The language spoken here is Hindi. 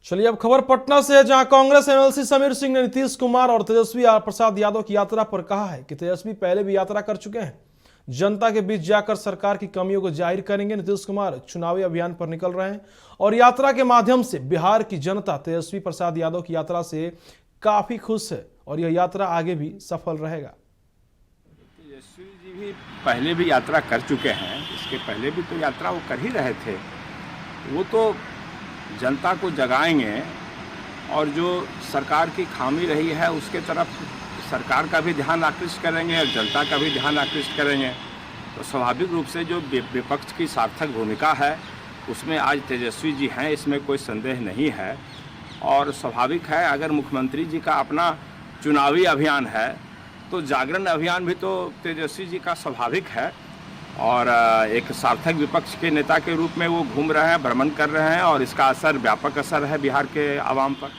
चलिए अब खबर पटना से है, जहां कांग्रेस एमएलसी समीर सिंह ने नीतीश कुमार और तेजस्वी प्रसाद यादव की यात्रा पर कहा है कि तेजस्वी पहले भी यात्रा कर चुके हैं, जनता के बीच जाकर सरकार की कमियों को जाहिर करेंगे। नीतीश कुमार चुनावी अभियान पर निकल रहे हैं और यात्रा के माध्यम से बिहार की जनता तेजस्वी प्रसाद यादव की यात्रा से काफी खुश है और यह यात्रा आगे भी सफल रहेगा। तेजस्वी जी भी पहले भी यात्रा कर चुके हैं, इसके पहले भी तो यात्रा वो कर ही रहे थे। वो तो जनता को जगाएंगे और जो सरकार की खामी रही है उसके तरफ सरकार का भी ध्यान आकृष्ट करेंगे और जनता का भी ध्यान आकृष्ट करेंगे। तो स्वाभाविक रूप से जो विपक्ष की सार्थक भूमिका है उसमें आज तेजस्वी जी हैं, इसमें कोई संदेह नहीं है। और स्वाभाविक है, अगर मुख्यमंत्री जी का अपना चुनावी अभियान है तो जागरण अभियान भी तो तेजस्वी जी का स्वाभाविक है। और एक सार्थक विपक्ष के नेता के रूप में वो घूम रहे हैं, भ्रमण कर रहे हैं और इसका असर व्यापक असर है बिहार के आवाम पर।